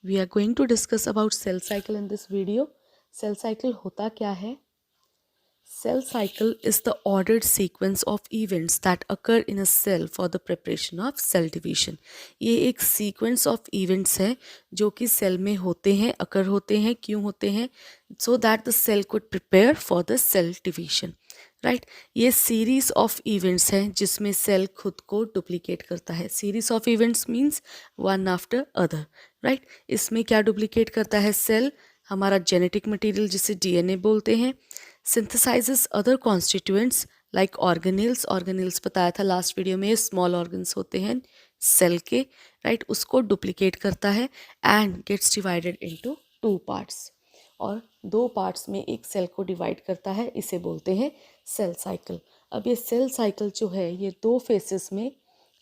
We are going to discuss about cell cycle in this video. Cell cycle होता क्या है? Cell cycle is the ordered sequence of events that occur in a cell for the preparation of cell division. ये एक sequence of events है जो कि cell में होते हैं, occur होते हैं, क्यों होते हैं? So that the cell could prepare for the cell division. Right ये सीरीज ऑफ इवेंट्स हैं जिसमें सेल खुद को डुप्लीकेट करता है. Series of events means one after other. Right इसमें क्या डुप्लीकेट करता है? सेल हमारा जेनेटिक मटेरियल जिसे डीएनए बोलते हैं. Synthesizes other constituents like organelles. Organelles बताया था लास्ट वीडियो में, स्मॉल ऑर्गन्स होते हैं सेल के. राइट उसको डुप्लीकेट करता है and gets divided into 2 parts. और 2 पार्ट्स में एक सेल को डिवाइड करता है, इसे बोलते हैं सेल साइकिल. अब ये सेल साइकिल जो है ये 2 फेसेस में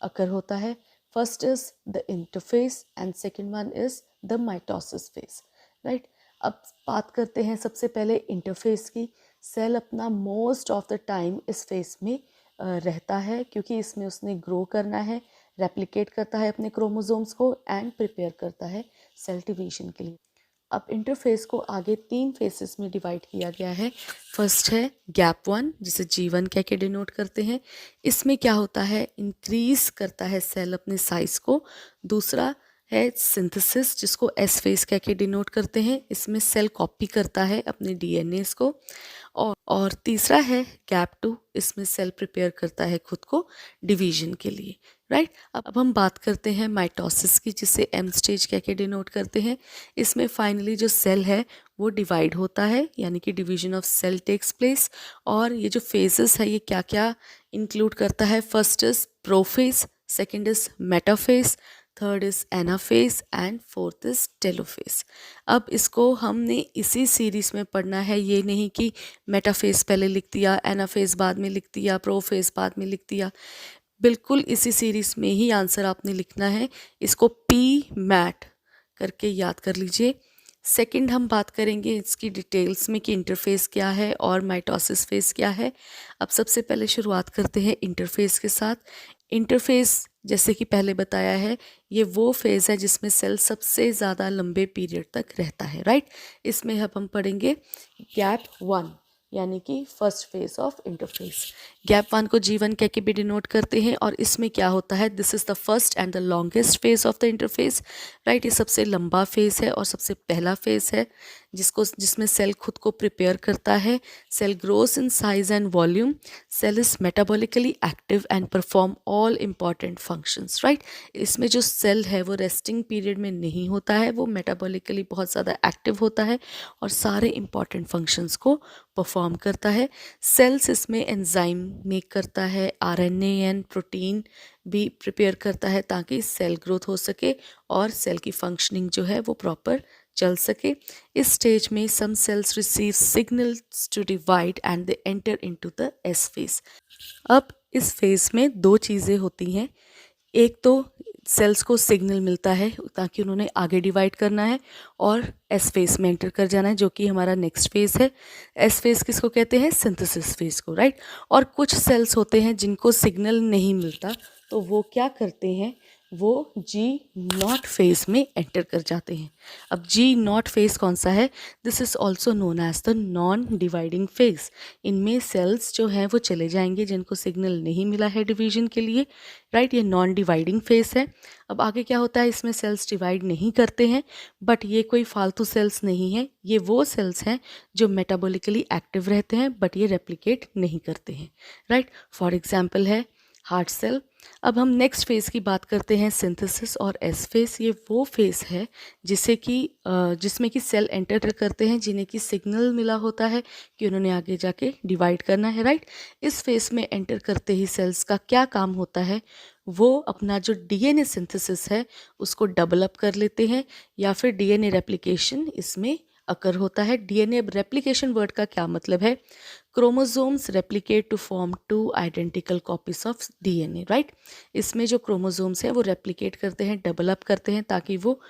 अकर होता है. First is the interface and second one is the mitosis phase. Right अब बात करते हैं सबसे पहले इंटरफेस की. सेल अपना मोस्ट ऑफ द टाइम इस फेस में रहता है क्योंकि इसमें उसने ग्रो करना है, रेप्लिकेट करता है अपने क्रोमोसोम्स को एंड प्रिपेयर करता है सेल डिवीजन के लिए. अब इंटरफेस को आगे 3 फेसेस में डिवाइड किया गया है. फर्स्ट है गैप 1 जिसे G1 कह के डिनोट करते हैं. इसमें क्या होता है? इंक्रीज करता है सेल अपने साइज को. दूसरा है सिंथेसिस जिसको S फेस कह के डिनोट करते हैं. इसमें सेल कॉपी करता है अपने डीएनएस को. और तीसरा है गैप 2. इसमें सेल प्रिपेयर करता है खुद को डिवीजन के लिए. राइट अब हम बात करते हैं माइटोसिस की जिसे M स्टेज कह के डिनोट करते हैं. इसमें फाइनली जो सेल है वो डिवाइड होता है यानी कि division of sale tax place. और ये जो फेजेस है ये क्या क्या इंक्लूड करता है? First is prophase, second is metaphase, third is anaphase and fourth is telophase. अब इसको हमने इसी सीरीज में पढ़ना है, ये नहीं कि मेटाफेज पहले लिख दिया, एनाफेज बाद में लिख दिया, प्रोफेज बाद में लिख दिया. बिल्कुल इसी सीरीज में ही आंसर आपने लिखना है. इसको पी मैट करके याद कर लीजिए. सेकंड हम बात करेंगे इसकी डिटेल्स में कि इंटरफेस क्या है और माइटोसिस फेज क्या है. अब सबसे पहले शुरुआत करते हैं इंटरफेस के साथ. इंटरफेस जैसे कि पहले बताया है ये वो फेज़ है जिसमें सेल सबसे ज़्यादा लंबे पीरियड तक रहता है. राइट इसमें अब हम पढ़ेंगे गैप 1 यानी कि first phase of interface. Gap 1 को G1 कह के भी डिनोट करते हैं. और इसमें क्या होता है? This is the first and the longest phase of the interface. Right ये सबसे लंबा फेज है और सबसे पहला फेज है जिसमें सेल खुद को प्रिपेयर करता है. Cell grows in size and volume. Cell is metabolically active and perform all important functions. Right इसमें जो सेल है वो रेस्टिंग पीरियड में नहीं होता है, वो मेटाबॉलिकली बहुत ज़्यादा एक्टिव होता है और सारे इम्पॉर्टेंट फंक्शंस को परफॉर्म करता है. सेल्स इसमें एंजाइम मेक करता है, आरएनए एंड प्रोटीन भी प्रिपेयर करता है ताकि सेल ग्रोथ हो सके और सेल की फंक्शनिंग जो है वो प्रॉपर चल सके. इस स्टेज में some cells receive signals to divide and they enter into the S phase. अब इस फेज में 2 चीज़ें होती हैं. एक तो सेल्स को सिग्नल मिलता है ताकि उन्होंने आगे डिवाइड करना है और एस फेज में एंटर कर जाना है जो कि हमारा नेक्स्ट फेज है. एस फेज किसको कहते हैं? सिंथेसिस फेज को. राइट और कुछ सेल्स होते हैं जिनको सिग्नल नहीं मिलता तो वो क्या करते हैं? वो G0 फेज में एंटर कर जाते हैं. अब G0 फेज कौन सा है? This is also known as the non dividing phase. इनमें सेल्स जो हैं वो चले जाएंगे जिनको सिग्नल नहीं मिला है डिवीजन के लिए. राइट ये नॉन डिवाइडिंग फेज है. अब आगे क्या होता है? इसमें सेल्स डिवाइड नहीं करते हैं बट ये कोई फालतू सेल्स नहीं है, ये वो सेल्स हैं जो मेटाबॉलिकली एक्टिव रहते हैं बट ये रेप्लिकेट नहीं करते हैं. राइट फॉर एग्जाम्पल है हार्ट सेल. अब हम नेक्स्ट फेज़ की बात करते हैं सिंथेसिस और एस फेज़. ये वो फेज़ है जिसमें कि सेल एंटर करते हैं जिन्हें कि सिग्नल मिला होता है कि उन्होंने आगे जाके डिवाइड करना है. राइट इस फेज़ में एंटर करते ही सेल्स का क्या काम होता है? वो अपना जो डीएनए सिंथेसिस है उसको डेवलप कर लेते हैं या फिर डीएनए रेप्लिकेशन इसमें अकर होता है। डीएनए रेप्लिकेशन वर्ड का क्या मतलब है? Chromosomes replicate to form two identical copies of DNA, right. इसमें जो क्रोमोसोम्स हैं वो रेप्लिकेट करते हैं, डेवलप करते हैं ताकि वो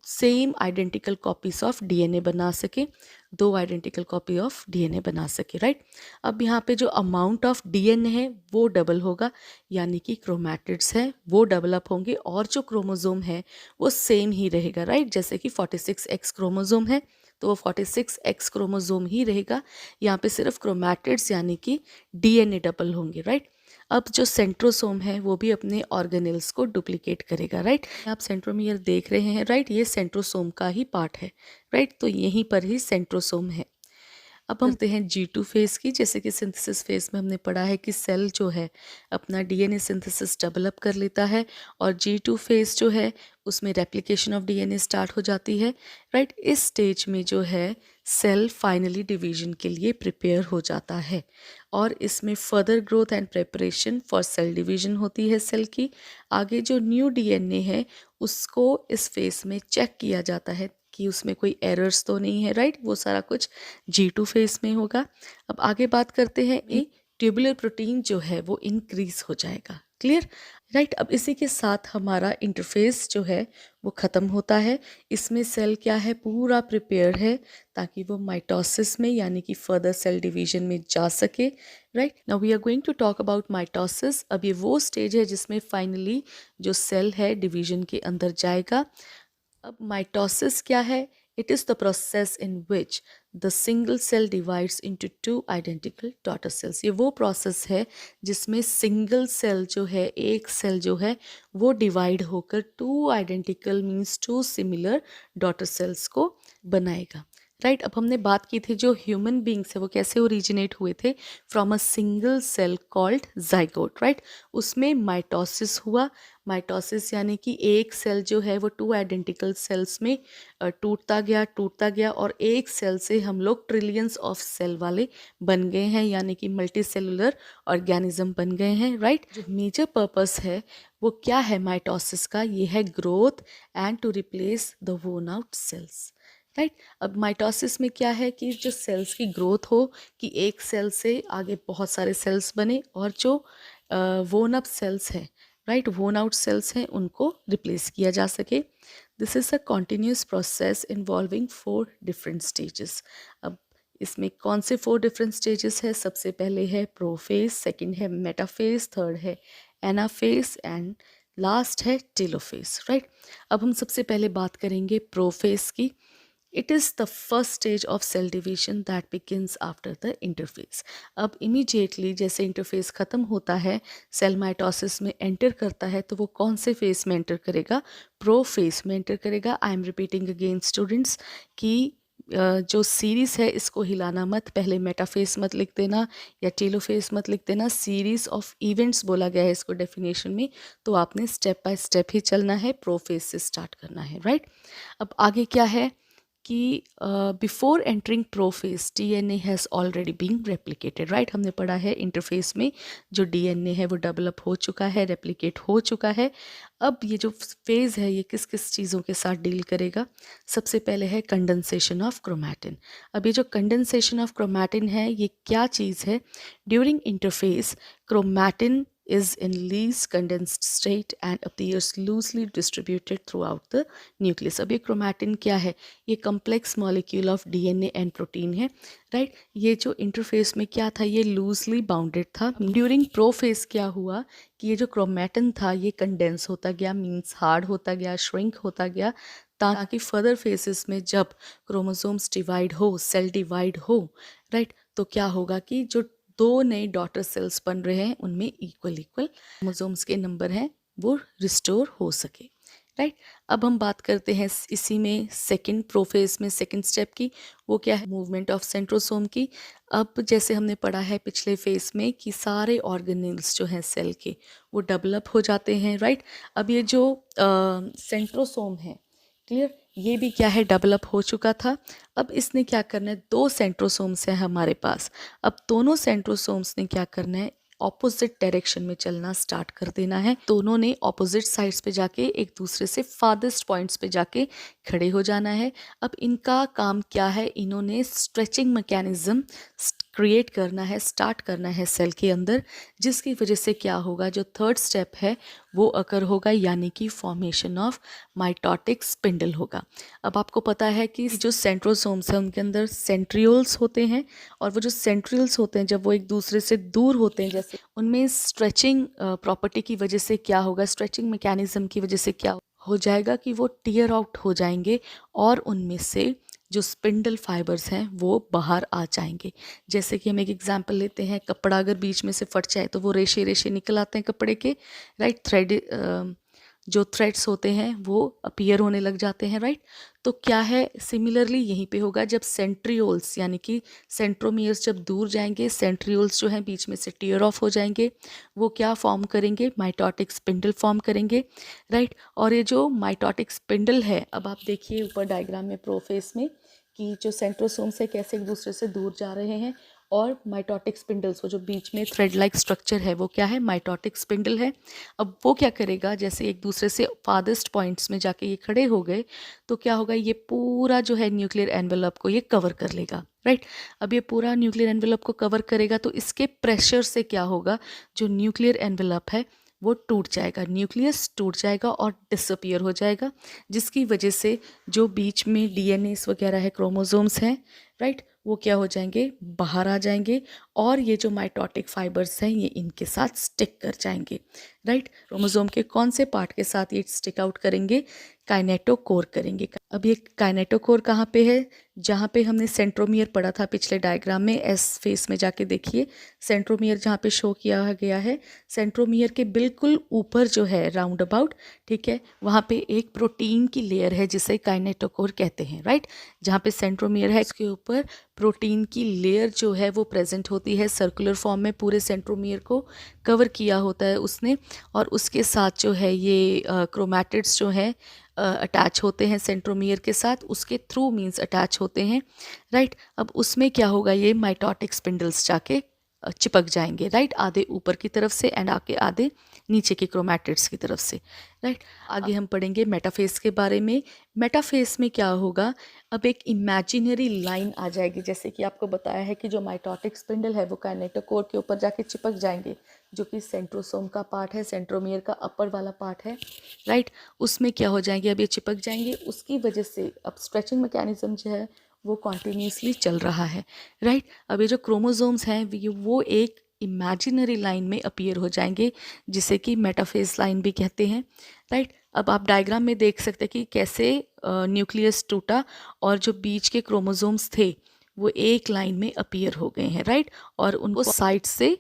same identical copies of DNA बना सके, दो आइडेंटिकल कॉपी ऑफ डीएनए बना सके, राइट। अब यहाँ पे जो अमाउंट ऑफ डीएनए है वो डबल होगा, यानी कि क्रोमैटिड्स है वो डेवलप होंगे, और जो क्रोमोसोम है वो सेम ही रहेगा, राइट। जैसे कि 46x क्रोमोसोम है तो वो 46x क्रोमोसोम ही रहेगा, यहाँ पे सिर्फ क्रोमैटिड्स यानी कि डीएनए डबल होंगे, राइट। अब जो सेंट्रोसोम है वो भी अपने ऑर्गेनेल्स को डुप्लीकेट करेगा, राइट। आप सेंट्रोमियर देख रहे हैं, राइट, ये सेंट्रोसोम का ही पार्ट है, राइट। तो यहीं पर ही सेंट्रोसोम है। अब हम देखते हैं G2 फेज की। जैसे कि सिंथेसिस फेज में हमने पढ़ा है कि सेल जो है अपना डीएनए सिंथेसिस डेवलप कर लेता है, और G2 फेज जो है उसमें रेप्लिकेशन ऑफ डीएनए स्टार्ट हो जाती है, राइट। इस स्टेज में जो है सेल फाइनली डिवीजन के लिए प्रिपेयर हो जाता है, और इसमें further growth and preparation for sale division होती है सेल की। आगे जो न्यू डीएनए है उसको इस फेज में चेक किया जाता है कि उसमें कोई एरर्स तो नहीं है, राइट। वो सारा कुछ G2 फेज में होगा। अब आगे बात करते हैं, ये ट्यूबुलर प्रोटीन जो है वो इंक्रीज हो जाएगा, क्लियर, राइट। अब इसी के साथ हमारा इंटरफेस जो है वो ख़त्म होता है। इसमें सेल क्या है, पूरा प्रिपेयर है ताकि वो माइटोसिस में यानी कि फर्दर सेल डिवीजन में जा सके, right. Now we are going to talk about mitosis. अब ये वो स्टेज है जिसमें फाइनली जो सेल है डिवीजन के अंदर जाएगा। अब माइटोसिस क्या है? It is the process in which the single cell divides into two identical daughter cells. ये वो प्रोसेस है जिसमें सिंगल सेल जो है, एक सेल जो है वो डिवाइड होकर two identical means two similar daughter cells को बनाएगा, राइट। अब हमने बात की थी जो ह्यूमन बींग्स है वो कैसे ओरिजिनेट हुए थे, from a single cell called zygote, right. उसमें माइटोसिस हुआ। माइटोसिस यानी कि एक सेल जो है वो टू आइडेंटिकल सेल्स में टूटता गया और एक सेल से हम लोग ट्रिलियंस ऑफ सेल वाले बन गए हैं, यानी कि मल्टी सेलुलर ऑर्गेनिज्म बन गए हैं, राइट। जो मेजर पर्पस है वो क्या है माइटोसिस का? ये है growth and to replace the worn out cells, right. अब माइटोसिस में क्या है कि जो सेल्स की ग्रोथ हो, कि एक सेल से आगे बहुत सारे सेल्स बने, और जो वोन अप सेल्स हैं, राइट, वोन आउट सेल्स हैं, उनको रिप्लेस किया जा सके। This is a continuous process involving 4 different stages. अब इसमें कौन से 4 डिफरेंट स्टेजेस है? सबसे पहले है प्रोफेज, सेकंड है मेटाफेज, थर्ड है एनाफेज एंड लास्ट है टेलोफेज, राइट। अब हम सबसे पहले बात करेंगे प्रोफेज की। It is the first stage of cell division that begins after the interphase. अब immediately जैसे इंटरफेस ख़त्म होता है, सेल माइटोसिस में एंटर करता है, तो वो कौन से फेस में एंटर करेगा? प्रो फेस में एंटर करेगा। I am repeating again students कि जो सीरीज़ है इसको हिलाना मत, पहले मेटाफेस मत लिख देना या टेलोफेस मत लिख देना। सीरीज़ ऑफ इवेंट्स बोला गया है इसको डेफिनेशन में, तो आपने स्टेप बाय स्टेप ही चलना है, प्रोफेस से स्टार्ट करना है, राइट। अब आगे क्या है कि before entering prophase DNA has already been replicated, right. हमने पढ़ा है इंटरफेस में जो डीएनए है वो डेवलप हो चुका है, रेप्लिकेट हो चुका है। अब ये जो फेज़ है ये किस किस चीज़ों के साथ डील करेगा? सबसे पहले है कंडेंसेशन ऑफ क्रोमैटिन। अब ये जो कंडेंसेशन ऑफ क्रोमैटिन है ये क्या चीज़ है? During interface chromatin is in least condensed state and appears loosely distributed throughout the nucleus. अब ये क्रोमैटिन क्या है? ये complex molecule of DNA and protein है, राइट। ये जो इंटरफेस में क्या था, ये लूजली बाउंडेड था। ड्यूरिंग प्रोफेस क्या हुआ कि ये जो क्रोमैटिन था ये कंडेंस होता गया, मीन्स हार्ड होता गया, श्रिंक होता गया, ताकि फर्दर फेसेस में जब क्रोमोसोम्स डिवाइड हो, सेल डिवाइड हो, राइट, तो क्या होगा कि जो 2 नए डॉटर सेल्स बन रहे हैं उनमें इक्वल क्रोमोसोम्स के नंबर हैं वो रिस्टोर हो सके, राइट। अब हम बात करते हैं इसी में सेकंड प्रोफेज में सेकंड स्टेप की। वो क्या है? मूवमेंट ऑफ सेंट्रोसोम की। अब जैसे हमने पढ़ा है पिछले फेज में कि सारे ऑर्गेनेल्स जो हैं सेल के वो डेवलप हो जाते हैं, राइट। अब ये जो सेंट्रोसोम है, क्लियर, ये भी क्या है? डेवलप हो चुका था। अब इसने क्या करना है? 2 सेंट्रोसोम्स हैं हमारे पास। अब दोनों सेंट्रोसोम्स ने क्या करना है? ऑपोजिट डायरेक्शन में चलना स्टार्ट कर देना है। दोनों ने ऑपोजिट साइड्स पे जाके एक दूसरे से फार्देस्ट पॉइंट्स पे जाके खड़े हो जाना है। अब इनका काम क्या है, इन्होंने स्ट्रेचिंग मैकेनिज्म क्रिएट करना है, स्टार्ट करना है सेल के अंदर, जिसकी वजह से क्या होगा, जो थर्ड स्टेप है वो अकर होगा, यानी कि फॉर्मेशन ऑफ माइटोटिक स्पिंडल होगा। अब आपको पता है कि जो सेंट्रोसोम्स हैं उनके अंदर सेंट्रियोल्स होते हैं, और वो जो सेंट्रियोल्स होते हैं जब वो एक दूसरे से दूर होते हैं, जैसे उनमें स्ट्रेचिंग प्रॉपर्टी की वजह से क्या होगा, स्ट्रेचिंग मैकेनिज्म की वजह से क्या हो जाएगा कि वो टीयर आउट हो जाएंगे और उनमें से जो स्पिंडल फाइबर्स हैं वो बाहर आ जाएंगे। जैसे कि हम एक एग्जांपल लेते हैं, कपड़ा अगर बीच में से फट जाए तो वो रेशे रेशे निकल आते हैं कपड़े के, राइट। जो थ्रेड्स होते हैं वो अपीयर होने लग जाते हैं, राइट। तो क्या है, सिमिलरली यहीं पे होगा, जब सेंट्रियोल्स यानी कि सेंट्रोमियर्स जब दूर जाएंगे, सेंट्रियोल्स जो हैं बीच में से टीयर ऑफ हो जाएंगे, वो क्या फॉर्म करेंगे, माइटोटिक स्पिंडल फॉर्म करेंगे, राइट। और ये जो माइटोटिक स्पिंडल है, अब आप देखिए ऊपर डायग्राम में प्रोफेस में कि जो सेंट्रोसोम्स है कैसे एक दूसरे से दूर जा रहे हैं, और माइटोटिक स्पिंडल्स, वो जो बीच में थ्रेड लाइक स्ट्रक्चर है वो क्या है, माइटोटिक स्पिंडल है। अब वो क्या करेगा, जैसे एक दूसरे से फार्देस्ट पॉइंट्स में जाके ये खड़े हो गए, तो क्या होगा, ये पूरा जो है न्यूक्लियर एनवेलप को ये कवर कर लेगा, राइट। अब ये पूरा न्यूक्लियर एनवेलप को कवर करेगा तो इसके प्रेशर से क्या होगा, जो न्यूक्लियर एनवेलप है वो टूट जाएगा, न्यूक्लियस टूट जाएगा और डिसअपियर हो जाएगा, जिसकी वजह से जो बीच में डीएनएस वगैरह है, क्रोमोसोम्स हैं, राइट, वो क्या हो जाएंगे, बाहर आ जाएंगे, और ये जो माइटोटिक फाइबर्स हैं ये इनके साथ स्टिक कर जाएंगे, राइट। क्रोमोसोम के कौन से पार्ट के साथ ये स्टिक आउट करेंगे, काइनेटोकोर करेंगे। अब ये काइनेटोकोर कहाँ पे है, जहाँ पे हमने सेंट्रोमियर पढ़ा था पिछले डायग्राम में, एस फेस में जाके देखिए, सेंट्रोमियर जहाँ पे शो किया गया है, सेंट्रोमियर के बिल्कुल ऊपर जो है राउंड अबाउट, ठीक है, वहाँ पे एक प्रोटीन की लेयर है जिसे काइनेटोकोर कहते हैं, राइट। जहाँ पे सेंट्रोमियर है उसके ऊपर प्रोटीन की लेयर जो है वो प्रेजेंट होती है, सर्कुलर फॉर्म में पूरे सेंट्रोमियर को कवर किया होता है उसने, और उसके साथ जो है ये क्रोमैटिड्स जो हैं अटैच होते हैं सेंट्रोमियर के साथ, उसके थ्रू मींस अटैच होते हैं, राइट। अब उसमें क्या होगा, ये माइटोटिक स्पिंडल्स जाके चिपक जाएंगे, राइट, आधे ऊपर की तरफ से एंड आधे नीचे के क्रोमैटिड्स की तरफ से, राइट। आगे हम पढ़ेंगे मेटाफेस के बारे में। मेटाफेस में क्या होगा, अब एक इमेजिनरी लाइन आ जाएगी, जैसे कि आपको बताया है कि जो माइटोटिक स्पिंडल है वो काइनेटोकोर के ऊपर जाके चिपक जाएंगे, जो कि सेंट्रोसोम का पार्ट है, सेंट्रोमियर का अपर वाला पार्ट है, राइट। उसमें क्या हो जाएंगे, अब ये चिपक जाएंगे, उसकी वजह से अब स्ट्रेचिंग मैकेनिज्म जो है वो कॉन्टीन्यूसली चल रहा है, राइट। अब ये जो क्रोमोसोम्स हैं वो एक इमेजिनरी लाइन में अपीयर हो जाएंगे, जिसे कि मेटाफेस लाइन भी कहते हैं, राइट। अब आप डायग्राम में देख सकते हैं कि कैसे न्यूक्लियस टूटा और जो बीच के क्रोमोसोम्स थे वो एक लाइन में अपीयर हो गए हैं, राइट। और उनको साइड से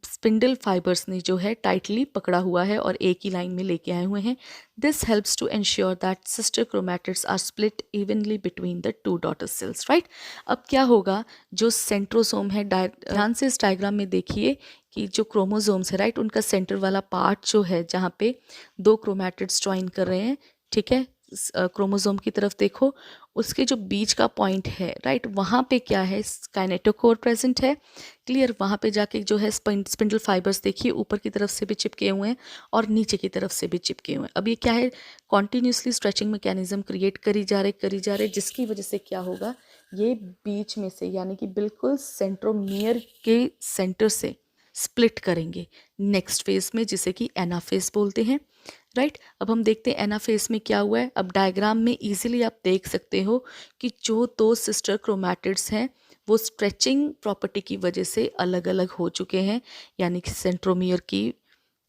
स्पिंडल फाइबर्स ने जो है टाइटली पकड़ा हुआ है और एक ही लाइन में लेके आए हुए हैं। This helps to ensure that sister chromatids are split evenly between the two daughter cells, right. अब क्या होगा, जो सेंट्रोसोम है, ध्यान से इस डायग्राम में देखिए कि जो क्रोमोसोम्स है, राइट, उनका सेंटर वाला पार्ट जो है जहाँ पे दो क्रोमैटिड्स ज्वाइन कर रहे हैं, ठीक है, क्रोमोसोम की तरफ देखो, उसके जो बीच का पॉइंट है, राइट, वहाँ पे क्या है, काइनेटोकोर प्रेजेंट है, क्लियर। वहाँ पे जाके जो है स्पिंडल फाइबर्स देखिए ऊपर की तरफ से भी चिपके हुए हैं और नीचे की तरफ से भी चिपके हुए हैं। अब ये क्या है, कॉन्टीन्यूसली स्ट्रेचिंग मैकेनिज्म क्रिएट करी जा रहे, जिसकी वजह से क्या होगा, ये बीच में से यानी कि बिल्कुल सेंट्रोमियर के सेंटर से स्प्लिट करेंगे नेक्स्ट फेज में, जिसे कि एनाफेज बोलते हैं, राइट। अब हम देखते हैं एनाफेज में क्या हुआ है। अब डायग्राम में इजीली आप देख सकते हो कि जो दो सिस्टर क्रोमैटिड्स हैं वो स्ट्रेचिंग प्रॉपर्टी की वजह से अलग अलग हो चुके हैं, यानी कि सेंट्रोमियर की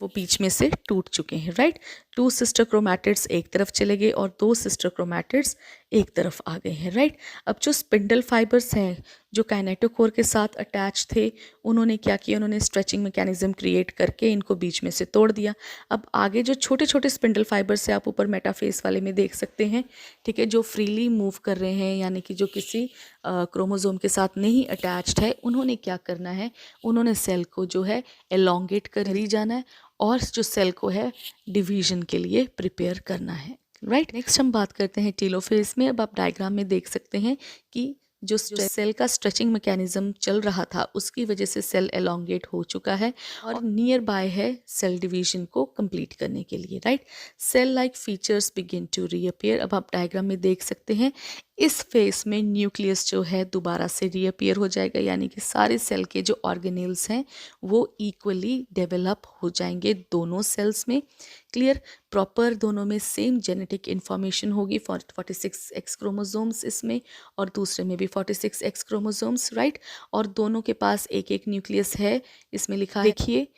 वो बीच में से टूट चुके हैं, राइट। टू सिस्टर क्रोमैटिड्स एक तरफ चले गए और दो सिस्टर क्रोमैटिड्स एक तरफ आ गए हैं, राइट। अब जो स्पिंडल फाइबर्स हैं जो काइनेटोकोर के साथ अटैच थे, उन्होंने क्या किया, उन्होंने स्ट्रेचिंग मैकेनिज्म क्रिएट करके इनको बीच में से तोड़ दिया। अब आगे जो छोटे छोटे स्पिंडल फाइबर्स है, आप ऊपर मेटाफेस वाले में देख सकते हैं, ठीक है, जो फ्रीली मूव कर रहे हैं, यानी कि जो किसी क्रोमोसोम के साथ नहीं अटैच्ड है, उन्होंने क्या करना है, उन्होंने सेल को जो है एलोंगेट कर ही जाना है और जो सेल को है डिवीजन के लिए प्रिपेयर करना है, राइट। नेक्स्ट हम बात करते हैं टेलोफेज में। अब आप डायग्राम में देख सकते हैं कि जो सेल का स्ट्रेचिंग मैकेनिज्म चल रहा था उसकी वजह से सेल एलोंगेट हो चुका है और नियर बाय है सेल डिवीजन को कंप्लीट करने के लिए, right. Cell like features begin to reappear. अब आप डायग्राम में देख सकते हैं इस फेस में न्यूक्लियस जो है दोबारा से रीअपियर हो जाएगा, यानी कि सारे सेल के जो ऑर्गेनेल्स हैं वो इक्वली डेवलप हो जाएंगे दोनों सेल्स में। क्लियर। प्रॉपर दोनों में सेम जेनेटिक इन्फॉर्मेशन होगी, 46X क्रोमोसोम्स इसमें और दूसरे में भी 46X क्रोमोसोम्स, राइट। और दोनों के पास एक एक न्यूक्लियस है। इसमें लिखा है, देखिए,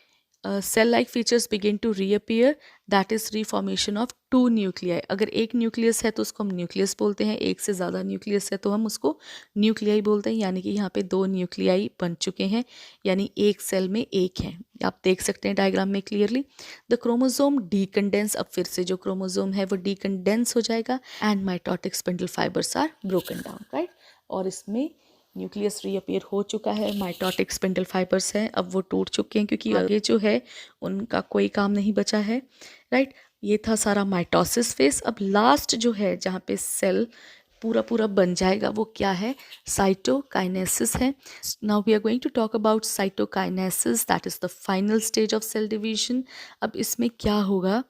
cell like features begin to reappear, that is reformation of two nuclei. अगर एक न्यूक्लियस है तो उसको हम न्यूक्लियस बोलते हैं, एक से ज़्यादा न्यूक्लियस है तो हम उसको न्यूक्लियाई बोलते हैं, यानी कि यहाँ पे दो न्यूक्लियाई बन चुके हैं, यानी एक सेल में एक है। आप देख सकते हैं डायग्राम में क्लियरली। द क्रोमोसोम डीकंडेंस, अब फिर से जो क्रोमोसोम है वो डीकंडेंस हो जाएगा and mitotic spindle fibres are broken down, right. और इसमें न्यूक्लियस रीअपियर हो चुका है, माइटोटिक स्पिंडल फाइबर्स हैं, अब वो टूट चुके हैं क्योंकि आगे जो है उनका कोई काम नहीं बचा है, राइट। ये था सारा माइटोसिस फेस। अब लास्ट जो है जहाँ पे सेल पूरा पूरा बन जाएगा वो क्या है, साइटोकाइनेसिस है। Now we are going to talk about cytokinesis, that is the final stage of cell division. अब इसमें क्या होगा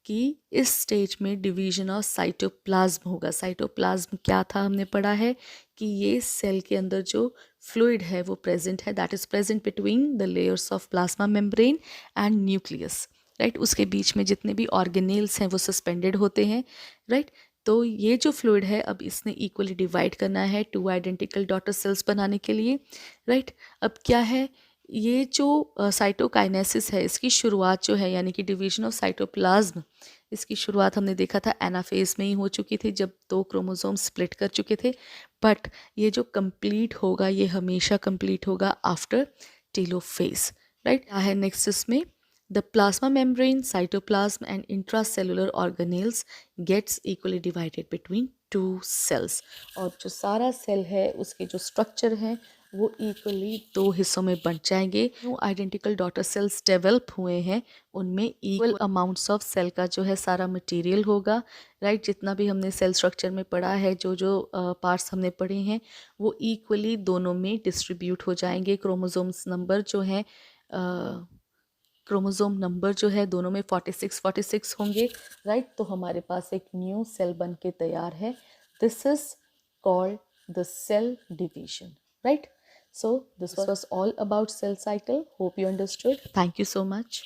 कि इस स्टेज में डिवीजन ऑफ साइटोप्लाज्म होगा। साइटोप्लाज्म क्या था हमने पढ़ा है कि ये सेल के अंदर जो फ्लूइड है वो प्रेजेंट है, that is present between the layers of plasma membrane and nucleus, right. उसके बीच में जितने भी ऑर्गेनेल्स हैं वो सस्पेंडेड होते हैं, राइट। तो ये जो फ्लूइड है अब इसने इक्वली डिवाइड करना है टू आइडेंटिकल डॉटर सेल्स बनाने के लिए, राइट। अब क्या है, ये जो साइटोकाइनेसिस है इसकी शुरुआत जो है यानी कि डिवीजन ऑफ साइटोप्लाज्म, इसकी शुरुआत हमने देखा था एनाफेज में ही हो चुकी थी जब दो क्रोमोसोम स्प्लिट कर चुके थे। बट ये जो कंप्लीट होगा ये हमेशा कंप्लीट होगा आफ्टर टेलोफेज, राइट। क्या है नेक्स्ट इसमें, the plasma membrane, cytoplasm and intracellular organelles gets equally divided between two cells। और जो सारा सेल है उसके जो स्ट्रक्चर हैं वो इक्वली दो हिस्सों में बंट जाएंगे। जो आइडेंटिकल डॉटर सेल्स डेवलप हुए हैं उनमें इक्वल अमाउंट्स ऑफ सेल का जो है सारा मटेरियल होगा, राइट। जितना भी हमने सेल स्ट्रक्चर में पढ़ा है, जो जो पार्ट्स हमने पढ़े हैं वो इक्वली दोनों में डिस्ट्रीब्यूट हो जाएंगे। क्रोमोसोम्स नंबर जो है क्रोमोसोम नंबर जो है दोनों में 46 होंगे, राइट। तो हमारे पास एक न्यू सेल बन के तैयार है। This is called the cell division, right. So this was all about cell cycle. Hope you understood. Thank you so much.